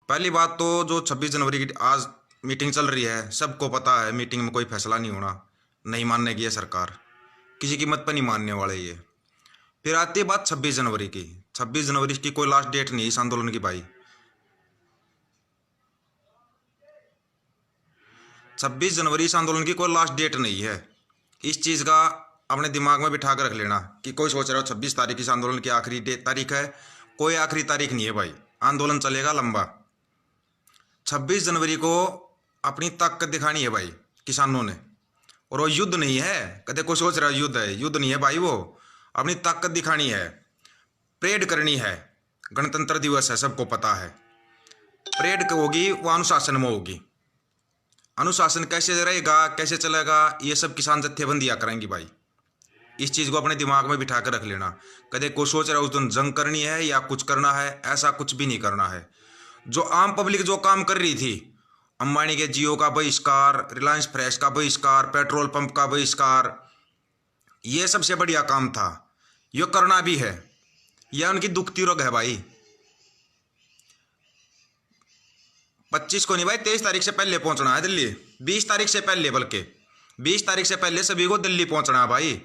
पहली बात तो जो 26 जनवरी की आज मीटिंग चल रही है, सबको पता है मीटिंग में कोई फैसला नहीं होना, नहीं मानने की है सरकार, किसी कीमत पर नहीं मानने वाले ये। फिर आती है बात 26 जनवरी की। 26 जनवरी की कोई लास्ट डेट नहीं इस आंदोलन की भाई। 26 जनवरी इस आंदोलन की कोई लास्ट डेट नहीं है। इस चीज़ का अपने दिमाग में बिठा कर रख लेना कि कोई सोच रहा हो 26 तारीख इस आंदोलन की आखिरी तारीख है। कोई आखिरी तारीख नहीं है भाई, आंदोलन चलेगा लंबा। 26 जनवरी को अपनी ताकत दिखानी है भाई किसानों ने। और वो युद्ध नहीं है, कदे कोई सोच रहा है युद्ध है, युद्ध नहीं है भाई। वो अपनी ताकत दिखानी है, परेड करनी है। गणतंत्र दिवस है, सबको पता है। परेड होगी वो अनुशासन में होगी। अनुशासन कैसे रहेगा, कैसे चलेगा, ये सब किसान जत्थेबंदियाँ करेंगी भाई। इस चीज़ को अपने दिमाग में बिठा कर रख लेना। कदे कोई सोच रहा है उस दिन जंग करनी है या कुछ करना है, ऐसा कुछ भी नहीं करना है। जो आम पब्लिक जो काम कर रही थी, अंबानी के जियो का बहिष्कार, रिलायंस फ्रेश का बहिष्कार, पेट्रोल पंप का बहिष्कार, ये सबसे बढ़िया काम था। ये करना भी है, यह उनकी दुखती रोग है भाई। 25 को नहीं भाई, 23 तारीख से पहले पहुंचना है दिल्ली। 20 तारीख से पहले, बल्कि 20 तारीख से पहले सभी को दिल्ली पहुंचना है भाई।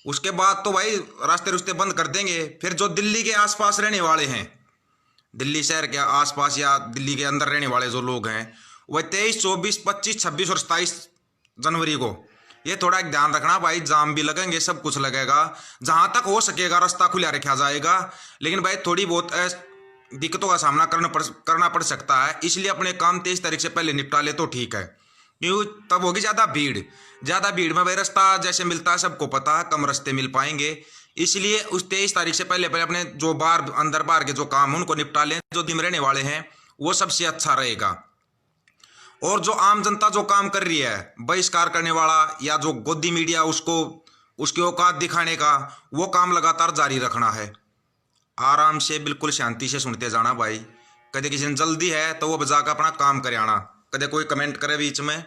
उसके बाद तो भाई रास्ते रुस्ते बंद कर देंगे। फिर जो दिल्ली के आसपास रहने वाले हैं, दिल्ली शहर के आसपास या दिल्ली के अंदर रहने वाले जो लोग हैं, वह 23, 24, 25, 26 और 27 जनवरी को ये थोड़ा एक ध्यान रखना भाई। जाम भी लगेंगे, सब कुछ लगेगा। जहां तक हो सकेगा रास्ता खुला रखा जाएगा, लेकिन भाई थोड़ी बहुत दिक्कतों का सामना करना पड़ सकता है। इसलिए अपने काम 23 तारीख से पहले निपटा ले तो ठीक है, क्यों तब होगी ज़्यादा भीड़ में भाई रास्ता जैसे मिलता है सबको पता है, कम रास्ते मिल पाएंगे। इसलिए उस 23 तारीख से पहले अपने जो बाहर अंदर बाहर के जो काम है उनको निपटा लें। जो दिन रहने वाले हैं वो सबसे अच्छा रहेगा। और जो आम जनता जो काम कर रही है, बहिष्कार करने वाला या जो गोदी मीडिया उसको उसकी औकात दिखाने का, वो काम लगातार जारी रखना है। आराम से बिल्कुल शांति से सुनते जाना भाई। कदे किसी ने जल्दी है तो वो बजा कर अपना काम करे आना, कदे कोई कमेंट करे बीच में।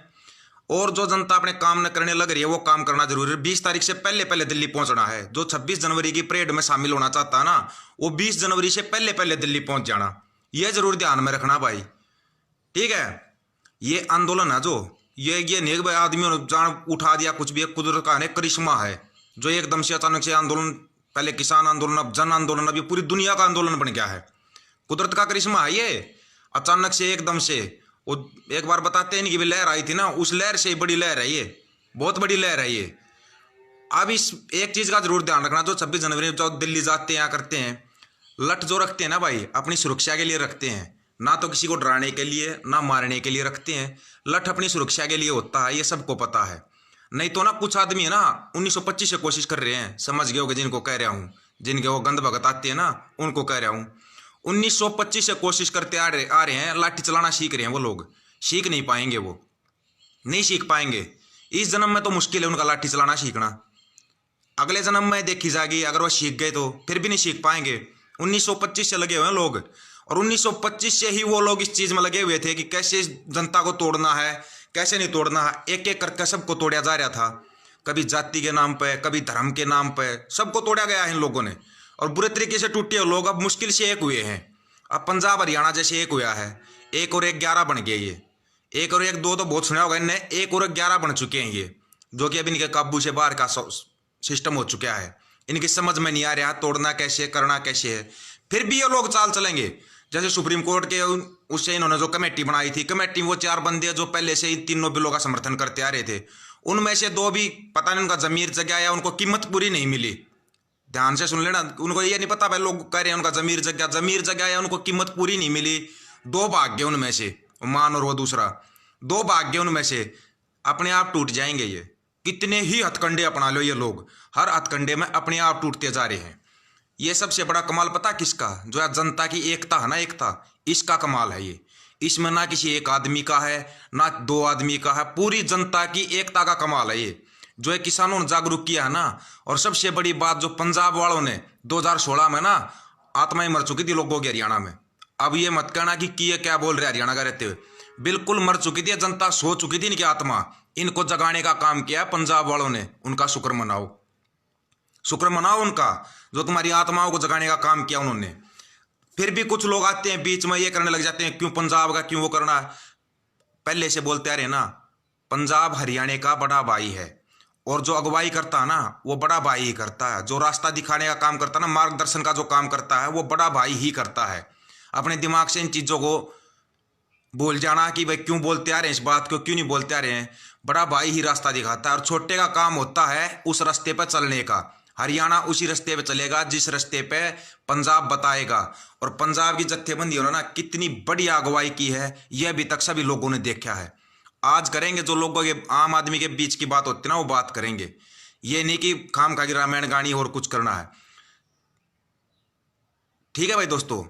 और जो जनता अपने काम न करने लग रही है वो काम करना जरूरी है। 20 तारीख से पहले पहले दिल्ली पहुंचना है। जो 26 जनवरी की परेड में शामिल होना चाहता है ना, वो 20 जनवरी से पहले पहले दिल्ली पहुंच जाना। यह जरूर ध्यान में रखना भाई, ठीक है। ये आंदोलन है जो ये नहीं भाई आदमियों ने जान उठा दिया कुछ भी, कुदरत का करिश्मा है जो एकदम से अचानक से आंदोलन, पहले किसान आंदोलन, अब जन आंदोलन, अब ये पूरी दुनिया का आंदोलन बन गया है। कुदरत का करिश्मा है ये, अचानक से एकदम से। वो एक बार बताते हैं कि भी लहर आई थी ना, उस लहर से बड़ी लहर है ये, बहुत बड़ी लहर है ये। अब इस एक चीज़ का जरूर ध्यान रखना, जो 26 जनवरी जो दिल्ली जाते हैं या करते हैं, लठ जो रखते हैं ना भाई, अपनी सुरक्षा के लिए रखते हैं, ना तो किसी को डराने के लिए ना मारने के लिए रखते हैं। लठ अपनी सुरक्षा के लिए होता है, ये सबको पता है। नहीं तो ना कुछ आदमी है ना 1925 से कोशिश कर रहे हैं, समझ गए होगे जिनको कह रहा हूँ, जिनके वो गंद भगत आते हैं ना उनको कह रहा हूँ। 1925 से कोशिश करते आ रहे हैं, लाठी चलाना सीख रहे हैं वो लोग। सीख नहीं पाएंगे, वो नहीं सीख पाएंगे। इस जन्म में तो मुश्किल है उनका लाठी चलाना सीखना। अगले जन्म में देखी जाएगी, अगर वो सीख गए तो फिर भी नहीं सीख पाएंगे। 1925 से लगे हुए हैं लोग, और 1925 से ही वो लोग इस चीज़ में लगे हुए थे कि कैसे जनता को तोड़ना है, कैसे नहीं तोड़ना है। एक एक करके सबको तोड़ा जा रहा था, कभी जाति के नाम पे, कभी धर्म के नाम पे, सबको तोड़ा गया है इन लोगों ने। और बुरे तरीके से टूटे लोग अब मुश्किल से एक हुए हैं। अब पंजाब हरियाणा जैसे एक हुआ है, 1 और 1 11 बन गए ये। 1 और 1 2 तो बहुत सुना होगा इनने, 1 और 1 11 बन चुके हैं ये, जो कि अब इनके काबू से बाहर का सिस्टम हो चुका है। इनकी समझ में नहीं आ रहा तोड़ना कैसे, करना कैसे है। फिर भी ये लोग चाल चलेंगे। जैसे सुप्रीम कोर्ट के उससे इन्होंने जो कमेटी बनाई थी, कमेटी वो 4 बंदे जो पहले से ही तीनों बिलों का समर्थन करते आ रहे थे, उनमें से 2 भी पता नहीं उनका जमीर जगह या उनको कीमत पूरी नहीं मिली। ध्यान से सुन लेना, उनको ये नहीं पता भाई, लोग कह रहे हैं उनका जमीर जगह या उनको कीमत पूरी नहीं मिली। 2 भाग्य उनमें से, मान और वो दूसरा, 2 भाग्य उनमें से अपने आप टूट जाएंगे। ये कितने ही हथकंडे अपना लो ये लोग, हर हथकंडे में अपने आप टूटते जा रहे हैं। ये सबसे बड़ा कमाल पता किसका, जो जनता की एकता है ना, एकता, इसका कमाल है ये। इसमें ना किसी एक आदमी का है ना 2 आदमी का है, पूरी जनता की एकता का कमाल है ये, जो एक किसानों ने जागरूक किया है ना। और सबसे बड़ी बात, जो पंजाब वालों ने 2016 में ना आत्माएं मर चुकी थी लोगों की हरियाणा में। अब ये मत कहना कि ये क्या बोल रहे हरियाणा का रहते हुए, बिल्कुल मर चुकी थी जनता, सो चुकी थी इनकी आत्मा। इनको जगाने का काम किया पंजाब वालों ने, उनका शुक्र मनाओ, शुक्र मनाओ उनका, जो तुम्हारी आत्माओं को जगाने का काम किया उन्होंने। फिर भी कुछ लोग आते हैं बीच में ये करने लग जाते हैं, क्यों पंजाब का, क्यों वो करना है। पहले से बोलते आ रहे ना, पंजाब हरियाणा का बड़ा भाई है, और जो अगुवाई करता है ना वो बड़ा भाई ही करता है। जो रास्ता दिखाने का काम करता है ना, मार्गदर्शन का जो काम करता है वो बड़ा भाई ही करता है। अपने दिमाग से इन चीजों को भूल जाना कि भाई क्यों बोलते आ रहे हैं, इस बात को क्यों नहीं बोलते आ रहे हैं। बड़ा भाई ही रास्ता दिखाता है, और छोटे का काम होता है उस रास्ते पर चलने का। हरियाणा उसी रास्ते पे चलेगा जिस रास्ते पे पंजाब बताएगा। और पंजाब की जत्थेबंदी होना ना कितनी बड़ी अगुवाई की है, यह अभी तक सभी लोगों ने देखा है। आज करेंगे जो लोगों के, आम आदमी के बीच की बात होती है ना, वो बात करेंगे। ये नहीं कि खाम खा की रामायण गानी और कुछ करना है। ठीक है भाई दोस्तों,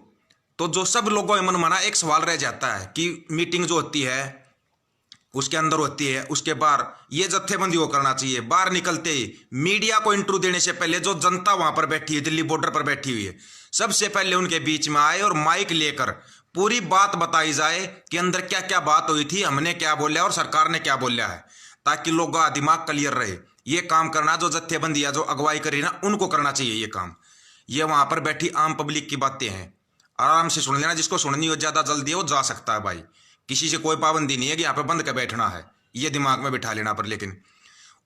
तो जो सब लोगों के मन में ना एक सवाल रह जाता है कि मीटिंग जो होती है उसके अंदर होती है, उसके बाहर ये जत्थेबंदी को करना चाहिए। बाहर निकलते ही मीडिया को इंटरव्यू देने से पहले जो जनता वहां पर बैठी है, दिल्ली बॉर्डर पर बैठी हुई है, सबसे पहले उनके बीच में आए और माइक लेकर पूरी बात बताई जाए कि अंदर क्या क्या बात हुई थी, हमने क्या बोला और सरकार ने क्या बोला है, ताकि लोगों का दिमाग क्लियर रहे। ये काम करना जो जत्थेबंदी या जो अगुवाई करी ना, उनको करना चाहिए ये काम। ये वहां पर बैठी आम पब्लिक की बातें हैं, आराम से सुन लेना। जिसको सुननी हो ज्यादा जल्दी है वो जा सकता है भाई, किसी से कोई पाबंदी नहीं है कि यहाँ पे बंद कर बैठना है, ये दिमाग में बिठा लेना। पर लेकिन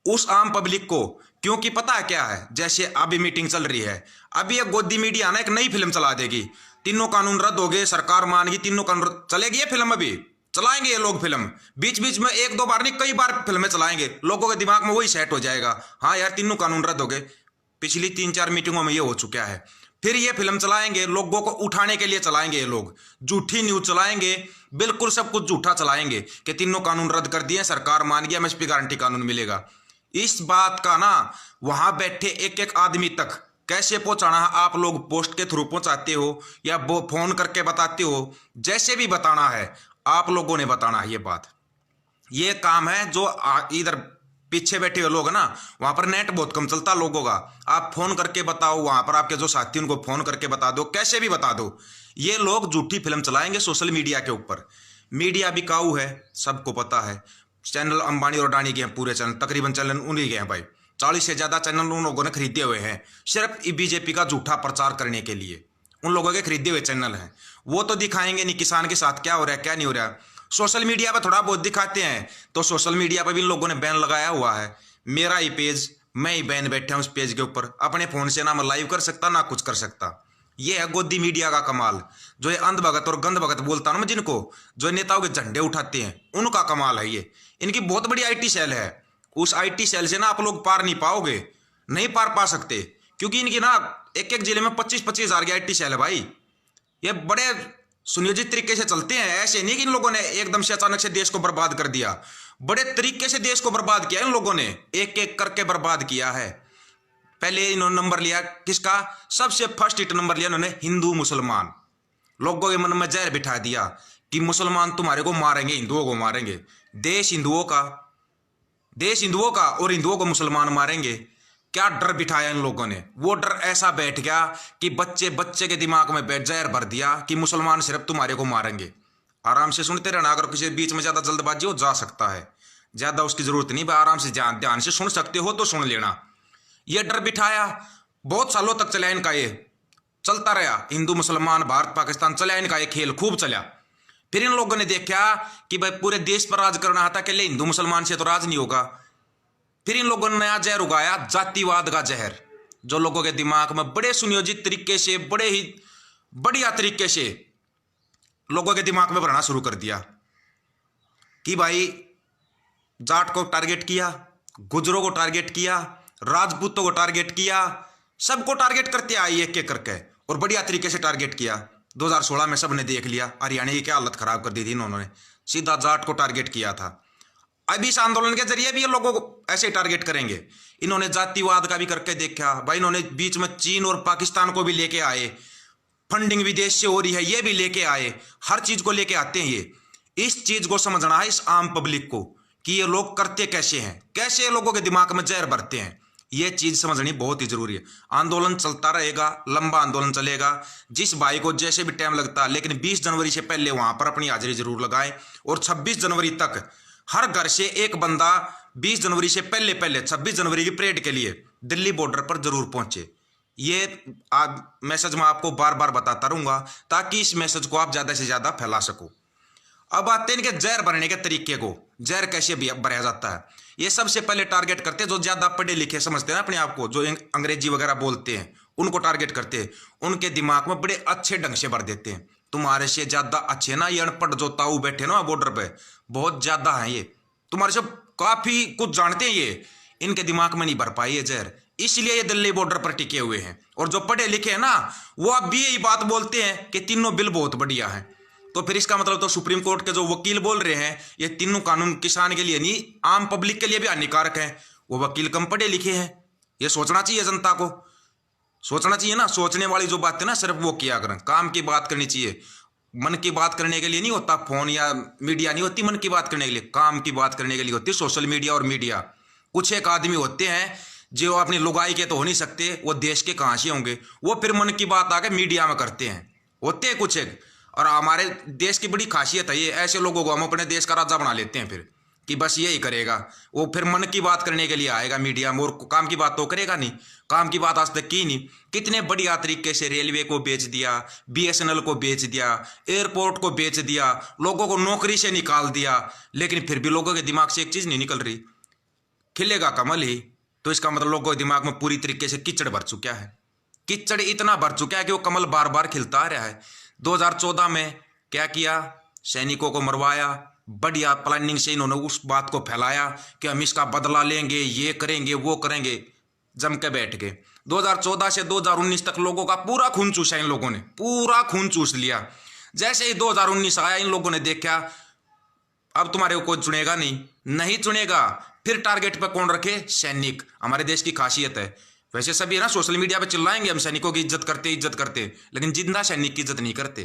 उस आम पब्लिक को, क्योंकि पता है क्या है, जैसे अभी मीटिंग चल रही है, अभी एक गोदी मीडिया ना एक नई फिल्म चला देगी, तीनों कानून रद्द हो गए, सरकार मान गई, तीनों कानून चलेगी। ये फिल्म अभी चलाएंगे ये लोग, फिल्म बीच बीच में एक दो बार नहीं कई बार फिल्में चलाएंगे, लोगों के दिमाग में वही सेट हो जाएगा, हाँ यार तीनों कानून रद्द हो गए। पिछली 3-4 मीटिंगों में ये हो चुका है। फिर ये फिल्म चलाएंगे, लोगों को उठाने के लिए चलाएंगे, ये लोग झूठी न्यूज चलाएंगे, बिल्कुल सब कुछ झूठा चलाएंगे कि तीनों कानून रद्द कर दिए, सरकार मान गया, एमएसपी गारंटी कानून मिलेगा। इस बात का ना वहां बैठे एक एक आदमी तक कैसे पहुंचाना है, आप लोग पोस्ट के थ्रू पहुंचाते हो या वो फोन करके बताते हो, जैसे भी बताना है आप लोगों ने बताना है। ये बात, ये काम है जो इधर पीछे बैठे हुए लोग ना, वहां पर नेट बहुत कम चलता लोगों का, आप फोन करके बताओ, वहां पर आपके जो साथी उनको फोन करके बता दो, कैसे भी बता दो। ये लोग झूठी फिल्म चलाएंगे सोशल मीडिया के ऊपर। मीडिया बिकाऊ है, सबको पता है। चैनल अंबानी और अडानी के हैं पूरे चैनल, तकरीबन चैनल उन्हीं के हैं भाई। 40 से ज्यादा चैनल उन लोगों ने खरीदे हुए हैं सिर्फ बीजेपी का झूठा प्रचार करने के लिए। उन लोगों के खरीदे हुए चैनल हैं, वो तो दिखाएंगे नहीं किसान के साथ क्या हो रहा है क्या नहीं हो रहा है। सोशल मीडिया पर थोड़ा बहुत दिखाते हैं, तो सोशल मीडिया पर भी इन लोगों ने बैन लगाया हुआ है। मेरा ही पेज, मैं ही बैन बैठा हूं उस पेज के ऊपर, अपने फोन से ना मैं लाइव कर सकता ना कुछ कर सकता। ये है गोदी मीडिया का कमाल। जो ये अंध भगत और गंध भगत बोलता हूं मैं, जिनको जो नेताओं के झंडे उठाते हैं, उनका कमाल है ये। इनकी बहुत बड़ी आईटी सेल है, उस आईटी सेल से ना आप लोग पार नहीं पाओगे, नहीं पार पा सकते, क्योंकि इनकी ना एक एक जिले में 25-25 हजार की आईटी सेल है भाई। ये बड़े सुनियोजित तरीके से चलते हैं, ऐसे नहीं कि इन लोगों ने एकदम से अचानक से देश को बर्बाद कर दिया। बड़े तरीके से देश को बर्बाद किया इन लोगों ने, एक एक करके बर्बाद किया है। पहले इन्होंने नंबर लिया किसका, सबसे फर्स्ट हिट नंबर लिया इन्होंने हिंदू मुसलमान। लोगों के मन में जहर बिठा दिया कि मुसलमान तुम्हारे को मारेंगे, हिंदुओं को मारेंगे। देश हिंदुओं का और हिंदुओं को मुसलमान मारेंगे। क्या डर बिठाया इन लोगों ने, वो डर ऐसा बैठ गया कि बच्चे के दिमाग में बैठ जहर भर दिया कि मुसलमान सिर्फ तुम्हारे को मारेंगे। आराम से सुनते रहना, अगर किसी बीच में ज्यादा जल्दबाजी हो जा सकता है, ज्यादा उसकी जरूरत नहीं, आराम से ध्यान से सुन सकते हो तो सुन लेना। ये डर बिठाया, बहुत सालों तक चला इनका, ये चलता रहा, हिंदू मुसलमान भारत पाकिस्तान चला इनका ये खेल, खूब चला। फिर इन लोगों ने देखा कि भाई पूरे देश पर राज करना था, अकेले हिंदू मुसलमान से तो राज नहीं होगा। फिर इन लोगों ने नया जहर उगाया, जातिवाद का जहर, जो लोगों के दिमाग में बड़े सुनियोजित तरीके से, बड़े ही बढ़िया तरीके से लोगों के दिमाग में भरना शुरू कर दिया कि भाई जाट को टारगेट किया, गुजरों को टारगेट किया, राजपूतों को टारगेट किया, सबको टारगेट करते आए एक एक करके, और बढ़िया तरीके से टारगेट किया। 2016 में सबने देख लिया हरियाणा की क्या हालत खराब कर दी थी इन्होंने, सीधा जाट को टारगेट किया था। अब इस आंदोलन के जरिए भी ये लोगों को ऐसे टारगेट करेंगे। इन्होंने जातिवाद का भी करके देखा भाई, इन्होंने बीच में चीन और पाकिस्तान को भी लेके आए, फंडिंग विदेश से हो रही है ये भी लेके आए, हर चीज को लेके आते हैं ये। इस चीज को समझना है इस आम पब्लिक को कि ये लोग करते कैसे हैं, कैसे लोगों के दिमाग में जहर भरते हैं, ये चीज समझनी बहुत ही जरूरी है। आंदोलन चलता रहेगा, लंबा आंदोलन चलेगा, जिस भाई को जैसे भी टाइम लगता है, लेकिन 20 जनवरी से पहले वहां पर अपनी हाजिरी जरूर लगाएं, और 26 जनवरी तक हर घर से एक बंदा 20 जनवरी से पहले 26 जनवरी की परेड के लिए दिल्ली बॉर्डर पर जरूर पहुंचे। ये मैसेज मैं आपको बार बार बताता रहूंगा ताकि इस मैसेज को आप ज़्यादा से ज़्यादा फैला सको। अब आते हैं इनके जहर भरने के तरीके को। जहर कैसे भरा जाता है, ये सबसे पहले टारगेट करते हैं जो ज़्यादा पढ़े लिखे समझते हैं ना अपने आप को, जो अंग्रेजी वगैरह बोलते हैं, उनको टारगेट करते हैं। उनके दिमाग में बड़े अच्छे ढंग से भर देते हैं, तुम्हारे से ज़्यादा अच्छे ना ये अनपढ़ जो ताऊ बैठे ना बॉर्डर पे, बहुत ज़्यादा हैं ये, तुम्हारे से काफ़ी कुछ जानते हैं ये, इनके दिमाग में नहीं भर पाई ये जहर, इसलिए ये दिल्ली बॉर्डर पर टिके हुए हैं। और जो पढ़े लिखे हैं ना वो अब भी यही बात बोलते हैं कि तीनों बिल बहुत बढ़िया हैं। तो फिर इसका मतलब तो सुप्रीम कोर्ट के जो वकील बोल रहे हैं ये तीनों कानून किसान के लिए नहीं, आम पब्लिक के लिए भी हानिकारक हैं। वो वकील कम पढ़े लिखे हैं, ये सोचना चाहिए, जनता को सोचना चाहिए ना। सोचने वाली जो बात है ना सिर्फ वो किया करें, काम की बात करनी चाहिए। मन की बात करने के लिए नहीं होता फोन या मीडिया, नहीं होती मन की बात करने के लिए, काम की बात करने के लिए होती है सोशल मीडिया और मीडिया। कुछ एक आदमी होते हैं जो अपनी लुगाई के तो हो नहीं सकते, वो देश के कहाँ से होंगे, वो फिर मन की बात आके मीडिया में करते हैं, होते हैं कुछ एक। और हमारे देश की बड़ी खासियत है ये, ऐसे लोगों को हम अपने देश का राजा बना लेते हैं फिर, कि बस यही करेगा वो, फिर मन की बात करने के लिए आएगा मीडिया में, और काम की बात तो करेगा नहीं। काम की बात आज तक की नहीं। कितने बढ़िया तरीके से रेलवे को बेच दिया, BSNL को बेच दिया, एयरपोर्ट को बेच दिया, लोगों को नौकरी से निकाल दिया, लेकिन फिर भी लोगों के दिमाग से एक चीज़ नहीं निकल रही, खिलेगा कमल ही। तो इसका मतलब लोगों के दिमाग में पूरी तरीके से कीचड़ भर चुका है, कीचड़ इतना भर चुका है कि वो कमल बार बार खिलता आ रहा है। 2014 में क्या किया, सैनिकों को मरवाया, बढ़िया प्लानिंग से इन्होंने उस बात को फैलाया कि हम इसका बदला लेंगे, ये करेंगे वो करेंगे, जम के बैठ गए। 2014 से 2019 तक लोगों का पूरा खून चूसा, इन लोगों ने पूरा खून चूस लिया। जैसे ही 2019 आया इन लोगों ने देखा अब तुम्हारे को कोई चुनेगा नहीं, नहीं चुनेगा, फिर टारगेट पर कौन रखे, सैनिक। हमारे देश की खासियत है, वैसे सभी ना सोशल मीडिया पे चिल्लाएंगे हम सैनिकों की इज्जत करते, लेकिन जिंदा सैनिक की इज्जत नहीं करते।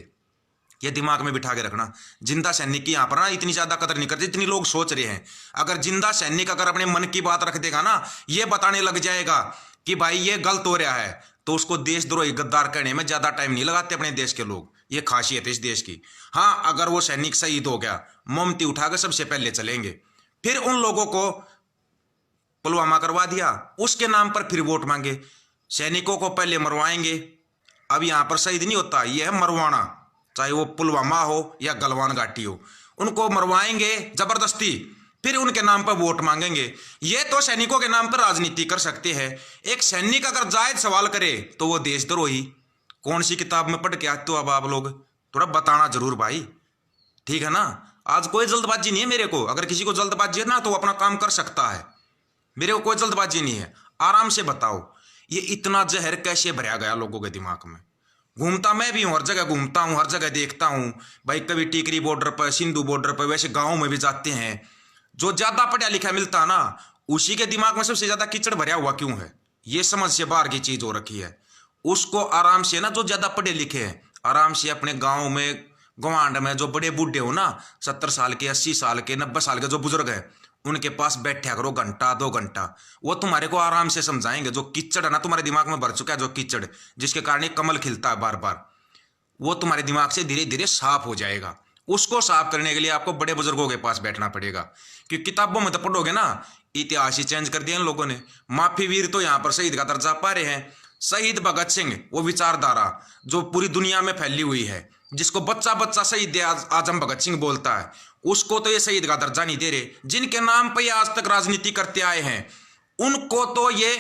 ये दिमाग में बिठा के रखना, जिंदा सैनिक की यहाँ पर ना इतनी ज्यादा कदर नहीं करते जितनी लोग सोच रहे हैं। अगर जिंदा सैनिक अगर अपने मन की बात रख देगा ना, ये बताने लग जाएगा कि भाई ये गलत हो रहा है, तो उसको देशद्रोही गद्दार कहने में ज्यादा टाइम नहीं लगाते अपने देश के लोग। ये खासियत है इस देश की। हाँ, अगर वो सैनिक शहीद हो गया, मोमबत्ती उठाकर सबसे पहले चलेंगे, फिर उन लोगों को पुलवामा करवा दिया, उसके नाम पर फिर वोट मांगे। सैनिकों को पहले मरवाएंगे, अब यहां पर शहीद नहीं होता, यह है मरवाना, चाहे वो पुलवामा हो या गलवान घाटी हो, उनको मरवाएंगे जबरदस्ती, फिर उनके नाम पर वोट मांगेंगे। ये तो सैनिकों के नाम पर राजनीति कर सकते हैं। एक सैनिक अगर जायज सवाल करे तो वो देशद्रोही। कौन सी किताब में पढ़ के आते हो अब आप लोग, थोड़ा बताना जरूर भाई, ठीक है ना। आज कोई जल्दबाजी नहीं है मेरे को, अगर किसी को जल्दबाजी है ना तो अपना काम कर सकता है, मेरे को कोई जल्दबाजी नहीं है। आराम से बताओ ये इतना जहर कैसे भरा गया लोगों के दिमाग में। घूमता मैं भी हूँ, हर जगह घूमता हूँ, हर जगह देखता हूँ भाई, कभी टिकरी बॉर्डर पर, सिंधु बॉर्डर पर, वैसे गाँव में भी जाते हैं। जो ज्यादा पढ़ा लिखा मिलता ना उसी के दिमाग में सबसे ज्यादा कीचड़ भरा हुआ क्यों है, ये समझ से बाहर की चीज हो रखी है। उसको आराम से ना, जो ज्यादा पढ़े लिखे हैं, आराम से अपने गाँव में गवांड में जो बड़े बूढ़े हो ना, 70 साल के, 80 साल के, 90 साल के जो बुजुर्ग हैं, उनके पास बैठा करो घंटा 2 घंटा, वो तुम्हारे को आराम से समझाएंगे। जो कीचड़ है ना तुम्हारे दिमाग में भर चुका है, जो कीचड़ जिसके कारण कमल खिलता है बार बार, वो तुम्हारे दिमाग से धीरे धीरे साफ हो जाएगा। उसको साफ करने के लिए आपको बड़े बुजुर्गों के पास बैठना पड़ेगा, क्योंकि किताबों में तो पढ़ोगे ना, इतिहास ही चेंज कर दिया इन लोगों ने। माफी वीर तो यहाँ पर शहीद का दर्जा पा रहे हैं। शहीद भगत सिंह, वो विचारधारा जो पूरी दुनिया में फैली हुई है, जिसको बच्चा बच्चा शहीद आजम भगत सिंह बोलता है, उसको तो ये शहीद का दर्जा नहीं दे रहे। जिनके नाम पर ये आज तक राजनीति करते आए हैं उनको तो ये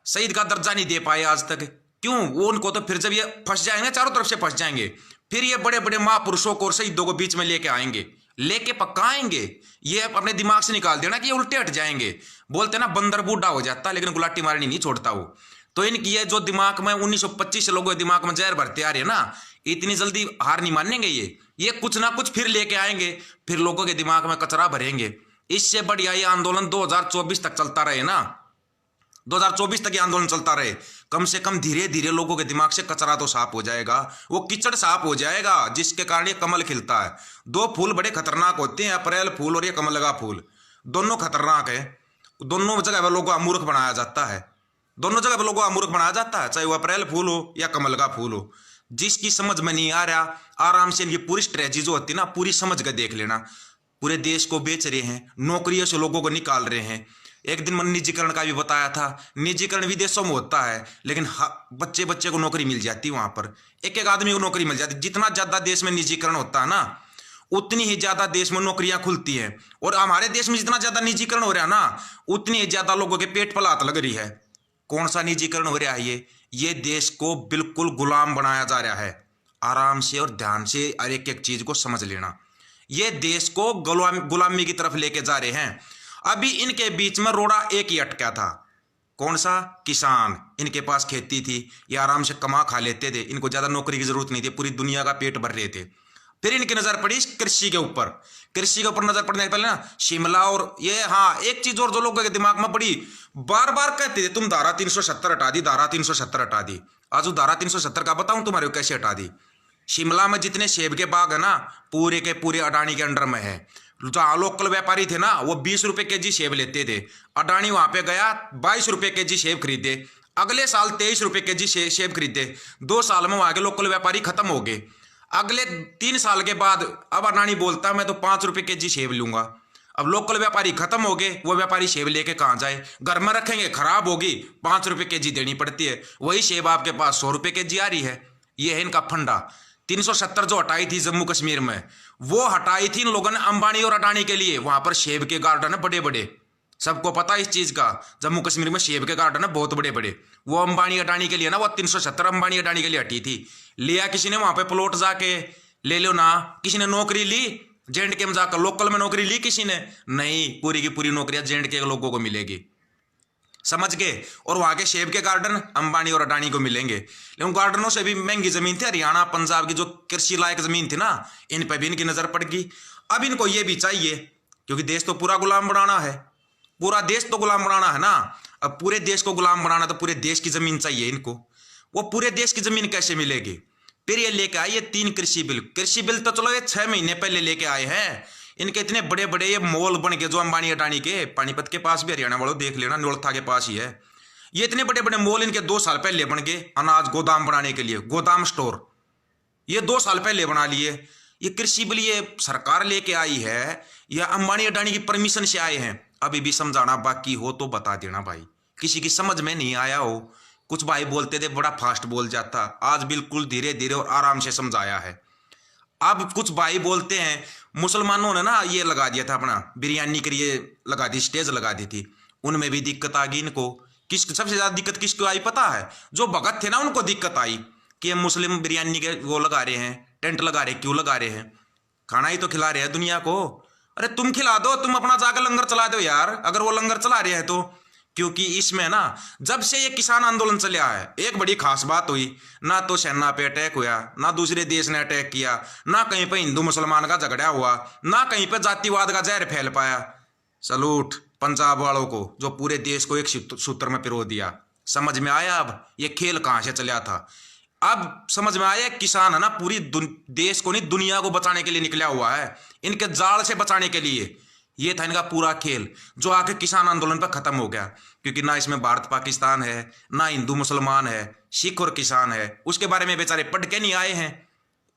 शहीद का दर्जा नहीं दे पाए आज तक। क्यों? वो उनको तो फिर जब ये फंस जाएंगे, चारों तरफ से फंस जाएंगे, फिर ये बड़े बड़े महापुरुषों को और शहीदों को बीच में लेके आएंगे, लेके पक्का आएंगे। ये अपने दिमाग से निकाल देना कि ये उल्टे हट जाएंगे। बोलते ना बंदर बूढ़ा हो जाता लेकिन गुलाटी मारनी नहीं छोड़ता वो। तो इनकी ये जो दिमाग में 1925 से लोगों के दिमाग में जहर भरते आ रहे हैं ना, इतनी जल्दी हार नहीं मानेंगे ये कुछ ना कुछ फिर लेके आएंगे, फिर लोगों के दिमाग में कचरा भरेंगे। इससे बढ़िया ये आंदोलन 2024 तक चलता रहे ना, 2024 तक ये आंदोलन चलता रहे, कम से कम धीरे धीरे लोगों के दिमाग से कचरा तो साफ हो जाएगा, वो कीचड़ साफ हो जाएगा, जिसके कारण ये कमल खिलता है। 2 फूल बड़े खतरनाक होते हैं, अप्रैल फूल और ये कमल का फूल, दोनों खतरनाक है। दोनों जगह पर लोगों को मूर्ख बनाया जाता है, दोनों जगह पर लोगों को मूर्ख बनाया जाता है, चाहे वो अप्रैल फूल हो या कमल का फूल हो। जिसकी समझ में नहीं आ रहा, आराम से इनकी पूरी स्ट्रेटजी जो होती है ना, पूरी समझ कर देख लेना। पूरे देश को बेच रहे हैं, नौकरियों से लोगों को निकाल रहे हैं, एक दिन मैंने निजीकरण का भी बताया था। निजीकरण विदेशों में होता है, लेकिन बच्चे बच्चे को नौकरी मिल जाती है वहां पर, एक एक आदमी को नौकरी मिल जाती है। जितना ज्यादा देश में निजीकरण होता है ना, उतनी ही ज्यादा देश में नौकरियां खुलती हैं। और हमारे देश में जितना ज्यादा निजीकरण हो रहा है ना, उतनी ही ज्यादा लोगों के पेट पर लात लग रही है। कौन सा निजीकरण हो रहा है? ये देश को बिल्कुल गुलाम बनाया जा रहा है। आराम से और ध्यान से हर एक एक चीज को समझ लेना। ये देश को गुलामी की तरफ लेके जा रहे हैं। अभी इनके बीच में रोड़ा एक ही अटका था। कौन सा? किसान। इनके पास खेती थी, ये आराम से कमा खा लेते थे, इनको ज्यादा नौकरी की जरूरत नहीं थी, पूरी दुनिया का पेट भर रहे थे। फिर इनकी नजर पड़ी कृषि के ऊपर। कृषि के ऊपर नजर पड़ने से पहले ना शिमला और ये, हाँ एक चीज और जो लोगों के दिमाग में पड़ी, बार बार कहते थे तुम धारा 370 हटा दी, धारा 370 हटा दी। आज वो धारा 370 का बताऊं तुम्हारे को कैसे हटा दी। शिमला में जितने सेब के बाग है ना, पूरे के पूरे अडानी के अंडर में है। जहाँ लोकल व्यापारी थे ना, वो 20 रुपए केजी सेब लेते थे। अडानी वहां पे गया, 22 रुपए केजी सेब खरीदे। अगले साल 23 रुपए केजी सेब खरीदे। 2 साल में वहां के लोकल व्यापारी खत्म हो गए। अगले 3 साल के बाद अब अडानी बोलता मैं तो 5 रुपए केजी सेब लूंगा। अब लोकल व्यापारी खत्म हो गए, वो व्यापारी सेब लेके कहाँ जाए? घर में रखेंगे, खराब होगी, 5 रुपए केजी देनी पड़ती है। वही सेब आपके पास 100 रुपए केजी आ रही है। ये है इनका फंडा। 370 जो हटाई थी जम्मू कश्मीर में, वो हटाई थी इन लोगों ने अंबानी और अडानी के लिए। वहां पर सेब के गार्डन है बड़े बड़े, सबको पता है इस चीज का। जम्मू कश्मीर में सेब के गार्डन है बहुत बड़े बड़े। वो अंबानी अडानी के लिए ना, वो 370 अंबानी अडानी के लिए हटी थी। लिया किसी ने वहां पे प्लॉट जाके ले लो ना। किसी ने नौकरी ली J&K में जाकर, लोकल में नौकरी ली किसी ने? नहीं, पूरी की पूरी नौकरियां J&K के लोगों को मिलेगी, समझ गए। और वहां के सेब के गार्डन अंबानी और अडानी को मिलेंगे। लेकिन गार्डनों से भी महंगी जमीन थी, हरियाणा पंजाब की जो कृषि लायक जमीन थी ना, इन पर भी इनकी नजर पड़ गई। अब इनको ये भी चाहिए, क्योंकि देश तो पूरा गुलाम बनाना है, पूरा देश तो गुलाम बनाना है ना। अब पूरे देश को गुलाम बनाना तो पूरे देश की जमीन चाहिए इनको। वो पूरे देश की जमीन कैसे मिलेगी? फिर ये लेके आए ये 3 कृषि बिल। कृषि बिल तो चलो ये 6 महीने पहले लेके आए हैं। इनके इतने बड़े बड़े ये मॉल बन गए जो अंबानी अडानी के, पानीपत के पास भी, हरियाणा वालों देख लेना, नौलथा के पास ही है। ये इतने बड़े बड़े मॉल इनके 2 साल पहले बन गए, अनाज गोदाम बनाने के लिए, गोदाम स्टोर ये 2 साल पहले बना लिए। ये कृषि बिल ये सरकार लेके आई है या अंबानी अडानी की परमिशन से आए हैं? अभी भी समझाना बाकी हो तो बता देना भाई, किसी की समझ में नहीं आया हो। कुछ भाई बोलते थे बड़ा फास्ट बोल जाता, आज बिल्कुल धीरे धीरे और आराम से समझाया है। अब कुछ भाई बोलते हैं मुसलमानों ने ना ये लगा दिया था अपना बिरयानी के लिए, लगा दी, स्टेज लगा दी थी, उनमें भी दिक्कत आ गई इनको। सबसे ज्यादा दिक्कत किसको आई पता है? जो भगत थे ना, उनको दिक्कत आई कि मुस्लिम बिरयानी के वो लगा रहे हैं, टेंट लगा रहे, क्यों लगा रहे हैं? खाना ही तो खिला रहे हैं दुनिया को। अरे तुम खिला दो, तुम अपना जाकर लंगर चला दो यार, अगर वो लंगर चला रहे हैं तो। क्योंकि इसमें ना जब से ये किसान आंदोलन चला है, एक बड़ी खास बात हुई, ना तो सेना पे अटैक हुआ, ना दूसरे देश ने अटैक किया, ना कहीं पे हिंदू मुसलमान का झगड़ा हुआ, ना कहीं पे जातिवाद का जहर फैल पाया। सलूट पंजाब वालों को जो पूरे देश को एक सूत्र में पिरो दिया। समझ में आया अब ये खेल कहां से चला था? अब समझ में आया किसान है ना पूरी देश को नहीं दुनिया को बचाने के लिए निकला हुआ है, इनके जाल से बचाने के लिए। ये था इनका पूरा खेल, जो आके किसान आंदोलन पर खत्म हो गया। क्योंकि ना इसमें भारत पाकिस्तान है, ना हिंदू मुसलमान है, सिख और किसान है। उसके बारे में बेचारे पढ़ के नहीं आए हैं,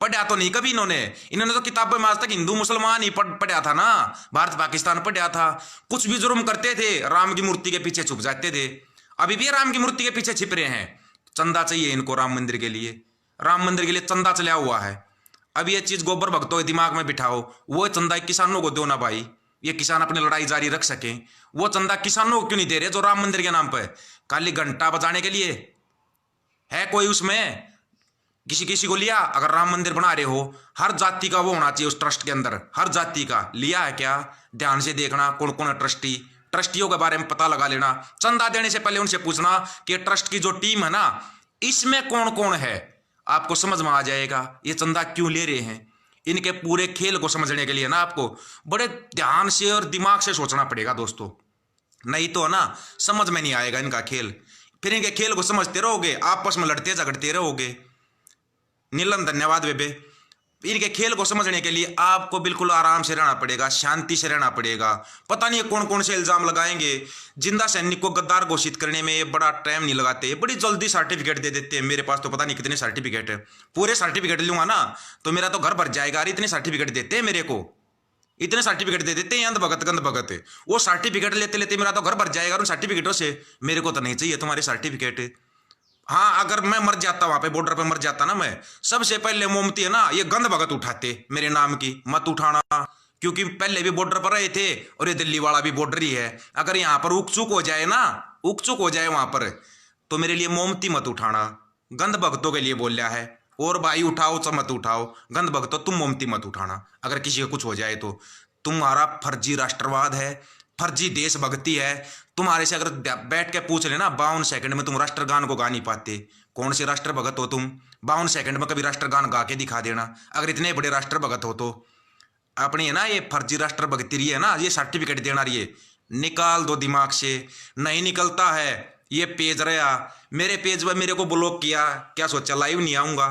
पढ़ा तो नहीं कभी इन्होंने तो किताबों में आज तक हिंदू मुसलमान ही पढ़ा था ना, भारत पाकिस्तान पढ़ा था। कुछ भी जुर्म करते थे राम की मूर्ति के पीछे छुप जाते थे। अभी भी राम की मूर्ति के पीछे छिप रहे हैं। चंदा चाहिए इनको राम मंदिर के लिए, राम मंदिर के लिए चंदा चला हुआ है। अब ये चीज गोबर भक्तों के दिमाग में बिठाओ, वो चंदा किसानों को दो ना भाई, ये किसान अपनी लड़ाई जारी रख सके। वो चंदा किसानों को क्यों नहीं दे रहे जो राम मंदिर के नाम पर? खाली घंटा बजाने के लिए है कोई उसमें? किसी किसी को लिया? अगर राम मंदिर बना रहे हो, हर जाति का वो होना चाहिए उस ट्रस्ट के अंदर, हर जाति का लिया है क्या? ध्यान से देखना कौन कौन है ट्रस्टी, ट्रस्टियों के बारे में पता लगा लेना। चंदा देने से पहले उनसे पूछना कि ट्रस्ट की जो टीम है ना, इसमें कौन कौन है, आपको समझ में आ जाएगा ये चंदा क्यों ले रहे हैं। इनके पूरे खेल को समझने के लिए ना आपको बड़े ध्यान से और दिमाग से सोचना पड़ेगा दोस्तों, नहीं तो ना समझ में नहीं आएगा इनका खेल। फिर इनके खेल को समझते रहोगे, आपस में लड़ते झगड़ते रहोगे। नीलम धन्यवाद बेबे। इनके खेल को समझने के लिए आपको बिल्कुल आराम से रहना पड़ेगा, शांति से रहना पड़ेगा। पता नहीं कौन कौन से इल्जाम लगाएंगे। जिंदा सैनिक को गद्दार घोषित करने में ये बड़ा टाइम नहीं लगाते, बड़ी जल्दी सर्टिफिकेट दे देते हैं। मेरे पास तो पता नहीं कितने सर्टिफिकेट है, पूरे सर्टिफिकेट लूंगा ना तो मेरा तो घर भर जाएगा। इतने सर्टिफिकेट देते हैं मेरे को, इतने सर्टिफिकेट दे देते हैं अंध भगत गंद भगत है। वो सर्टिफिकेट लेते लेते मेरा तो घर भर जाएगा उन सर्टिफिकेटों से। मेरे को तो नहीं चाहिए तुम्हारे सर्टिफिकेट। हाँ, अगर मैं मर जाता वहां पे बॉर्डर पे मर जाता ना, मैं सबसे पहले मोमती है ना ये गंद भगत उठाते मेरे नाम की। मत उठाना, क्योंकि पहले भी बॉर्डर पर रहे थे और ये दिल्ली वाला भी बॉर्डर ही है। अगर यहाँ पर उकचुक हो जाए ना, उकचुक हो जाए वहां पर, तो मेरे लिए मोमती मत उठाना। गंद भक्तों के लिए बोल रहा है। और भाई उठाओ तो मत उठाओ, गंद भक्तों तुम मोमती मत उठाना अगर किसी का कुछ हो जाए तो। तुम्हारा फर्जी राष्ट्रवाद है, फर्जी देशभक्ति है। तुम्हारे से अगर बैठ के पूछ लेना 52 सेकंड में तुम राष्ट्रगान को गा नहीं पाते। कौन से राष्ट्रभगत हो तुम? 52 सेकंड में कभी राष्ट्रगान गा के दिखा देना अगर इतने बड़े राष्ट्रभगत हो तो। अपनी है ना ये फर्जी राष्ट्रभक्ति रही है ना, ये सर्टिफिकेट देना रही है, निकाल दो दिमाग से। नहीं निकलता है ये पेज रहा, मेरे पेज पर मेरे को ब्लॉक किया, क्या सोचा लाइव नहीं आऊंगा?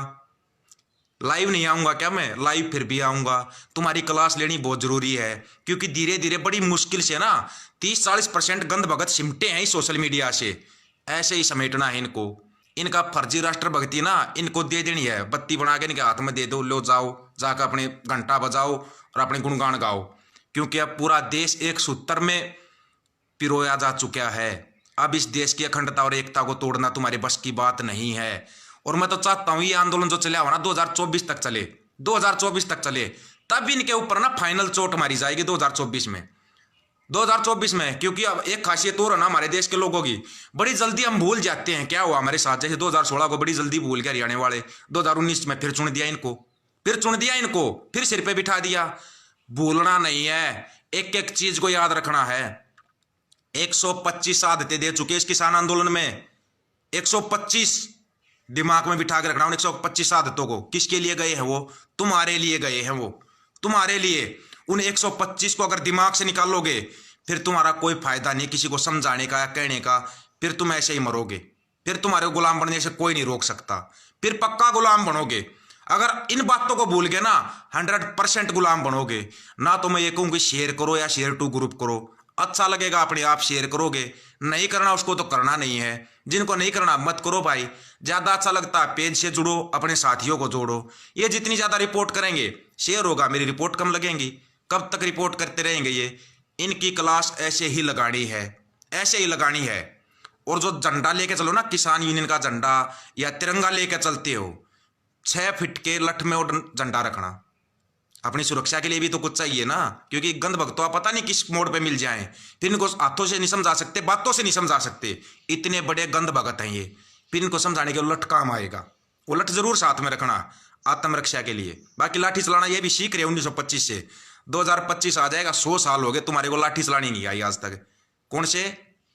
लाइव नहीं आऊंगा क्या मैं? लाइव फिर भी आऊंगा। तुम्हारी क्लास लेनी बहुत जरूरी है, क्योंकि धीरे धीरे बड़ी मुश्किल से ना 30-40% गंद भगत सिमटे हैं इस सोशल मीडिया से। ऐसे ही समेटना है इनको। इनका फर्जी राष्ट्रभक्ति ना इनको दे देनी है, बत्ती बना के इनके हाथ में दे दो, लो जाओ जाकर अपने घंटा बजाओ और अपने गुणगान गाओ। क्योंकि अब पूरा देश एक सूत्र में पिरोया जा चुका है। अब इस देश की अखंडता और एकता को तोड़ना तुम्हारे बस की बात नहीं है। और मैं तो चाहता हूं ये आंदोलन जो चला हुआ ना 2024 तक चले, 2024 तक चले, तब इनके ऊपर ना फाइनल चोट मारी जाएगी 2024 में, 2024 में। क्योंकि अब एक खासियत और है ना हमारे देश के लोगों की, बड़ी जल्दी हम भूल जाते हैं क्या हुआ हमारे साथ। जैसे 2016 को बड़ी जल्दी भूल गए हरियाणा वाले, 2019 में फिर चुन दिया इनको, फिर चुन दिया इनको, फिर सिर पे बिठा दिया। भूलना नहीं है, एक एक चीज को याद रखना है। 125 आदतें दे चुके इस किसान आंदोलन में, 125 दिमाग में बिठा के रखना। 125 आदतों को किसके लिए गए हैं? वो तुम्हारे लिए गए हैं, वो तुम्हारे लिए। उन 125 को अगर दिमाग से निकालोगे फिर तुम्हारा कोई फायदा नहीं किसी को समझाने का या कहने का। फिर तुम ऐसे ही मरोगे, फिर तुम्हारे गुलाम बनने से कोई नहीं रोक सकता, फिर पक्का गुलाम बनोगे। अगर इन बातों को भूल गए ना 100% गुलाम बनोगे ना। तो मैं ये कहूँ कि शेयर करो या शेयर टू ग्रुप करो, अच्छा लगेगा अपने आप शेयर करोगे। नहीं करना उसको तो करना नहीं है, जिनको नहीं करना मत करो भाई। ज्यादा अच्छा लगता है पेज से जुड़ो, अपने साथियों को जोड़ो। ये जितनी ज्यादा रिपोर्ट करेंगे शेयर होगा, मेरी रिपोर्ट कम लगेंगी। कब तक रिपोर्ट करते रहेंगे ये? इनकी क्लास ऐसे ही लगानी है, ऐसे ही लगानी है। और जो झंडा लेके चलो ना, किसान यूनियन का झंडा या तिरंगा लेके चलते हो, 6 फीट के लठ में और झंडा रखना। अपनी सुरक्षा के लिए भी तो कुछ चाहिए ना, क्योंकि गंद भक्तों पता नहीं किस मोड़ पे मिल जाएं। फिर इनको हाथों से नहीं समझा सकते, बातों से नहीं समझा सकते। इतने बड़े गंद भगत हैं ये, फिर इनको समझाने के लठ काम आएगा। वो लठ जरूर साथ में रखना आत्मरक्षा के लिए। बाकी लाठी चलाना ये भी सीख रहे 1925 से, 2025 आ जाएगा, 100 साल हो गए तुम्हारे को लाठी चलानी नहीं आई आज तक। कौन से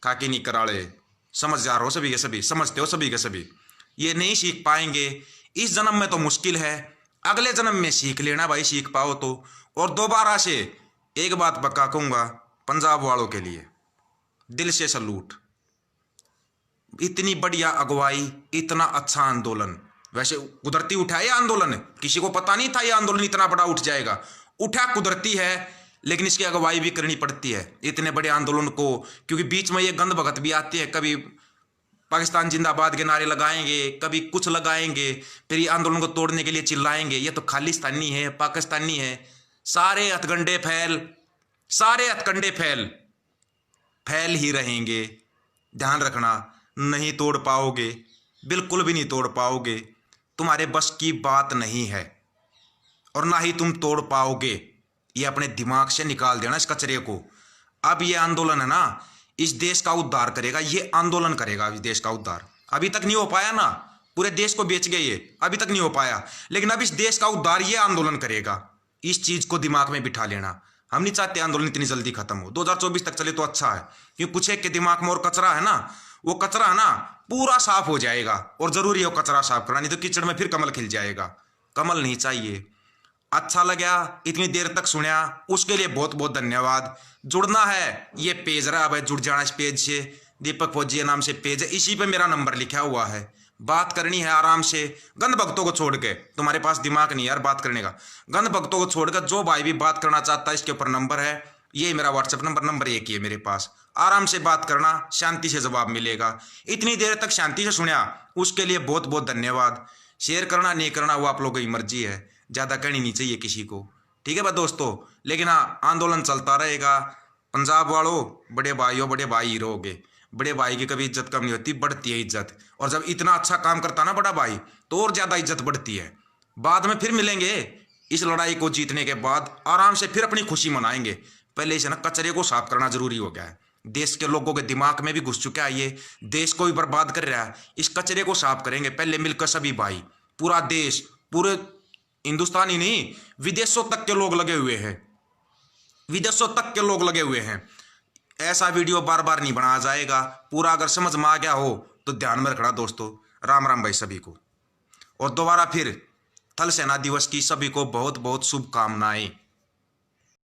खाकी नहीं कराड़े, समझदार हो सभी के सभी, समझते हो सभी के सभी। ये नहीं सीख पाएंगे इस जन्म में तो मुश्किल है, अगले जन्म में सीख लेना भाई, सीख पाओ तो। और दोबारा से एक बात पक्का कहूंगा पंजाब वालों के लिए, दिल से सलूट। इतनी बढ़िया अगुवाई, इतना अच्छा आंदोलन। वैसे कुदरती उठा ये आंदोलन, किसी को पता नहीं था ये आंदोलन इतना बड़ा उठ जाएगा। उठा कुदरती है, लेकिन इसकी अगुवाई भी करनी पड़ती है इतने बड़े आंदोलन को। क्योंकि बीच में ये गंद भगत भी आते हैं, कभी पाकिस्तान जिंदाबाद के नारे लगाएंगे, कभी कुछ लगाएंगे, फिर ये आंदोलन को तोड़ने के लिए चिल्लाएंगे ये तो खालिस्तानी है, पाकिस्तानी है। सारे हथकंडे फैल, सारे हथकंडे फैल ही रहेंगे। ध्यान रखना, नहीं तोड़ पाओगे, बिल्कुल भी नहीं तोड़ पाओगे। तुम्हारे बस की बात नहीं है और ना ही तुम तोड़ पाओगे। ये अपने दिमाग से निकाल देना इस कचरे को। अब ये आंदोलन है ना, इस देश का उद्धार करेगा, ये आंदोलन करेगा इस देश का उद्धार। अभी तक नहीं हो पाया ना, पूरे देश को बेच गए ये, अभी तक नहीं हो पाया, लेकिन अब इस देश का उद्धार ये आंदोलन करेगा। इस चीज को दिमाग में बिठा लेना। हम नहीं चाहते आंदोलन इतनी जल्दी खत्म हो, 2024 तक चले तो अच्छा है। क्योंकि कुछ एक के दिमाग में और कचरा है ना, वो कचरा है ना पूरा साफ हो जाएगा। और जरूरी है वो कचरा साफ करना, नहीं तो कीचड़ में फिर कमल खिल जाएगा। कमल नहीं चाहिए। अच्छा लगा इतनी देर तक सुना, उसके लिए बहुत बहुत धन्यवाद। जुड़ना है, ये पेज रहा है, जुड़ जाना इस पेज से। दीपक फौजी नाम से पेज है, इसी पे मेरा नंबर लिखा हुआ है। बात करनी है आराम से, गंद भक्तों को छोड़ के। तुम्हारे पास दिमाग नहीं यार बात करने का, गंद भक्तों को छोड़कर जो भाई भी बात करना चाहता है इसके ऊपर नंबर है, ये मेरा व्हाट्सएप नंबर एक ही है मेरे पास। आराम से बात करना, शांति से जवाब मिलेगा। इतनी देर तक शांति से सुना, उसके लिए बहुत बहुत धन्यवाद। शेयर करना नहीं करना वो आप लोगों की मर्जी है, ज़्यादा कहनी नहीं चाहिए किसी को। ठीक है भाई दोस्तों। लेकिन हाँ, आंदोलन चलता रहेगा। पंजाब वालों, बड़े भाइयों, बड़े भाई हीरो हो गए। बड़े भाई की कभी इज्जत कम नहीं होती, बढ़ती है इज्जत। और जब इतना अच्छा काम करता ना बड़ा भाई, तो और ज्यादा इज्जत बढ़ती है। बाद में फिर मिलेंगे, इस लड़ाई को जीतने के बाद आराम से फिर अपनी खुशी मनाएंगे। पहले इसे ना कचरे को साफ करना जरूरी हो गया है। देश के लोगों के दिमाग में भी घुस चुका है ये, देश को भी बर्बाद कर रहा है। इस कचरे को साफ करेंगे पहले मिलकर सभी भाई, पूरा देश, पूरे हिंदुस्तान ही नहीं, विदेशों तक के लोग लगे हुए हैं, विदेशों तक के लोग लगे हुए हैं। ऐसा वीडियो बार बार नहीं बनाया जाएगा। पूरा अगर समझ में आ गया हो तो ध्यान में रखना दोस्तों। राम राम भाई सभी को। और दोबारा फिर थल सेना दिवस की सभी को बहुत बहुत शुभकामनाएं।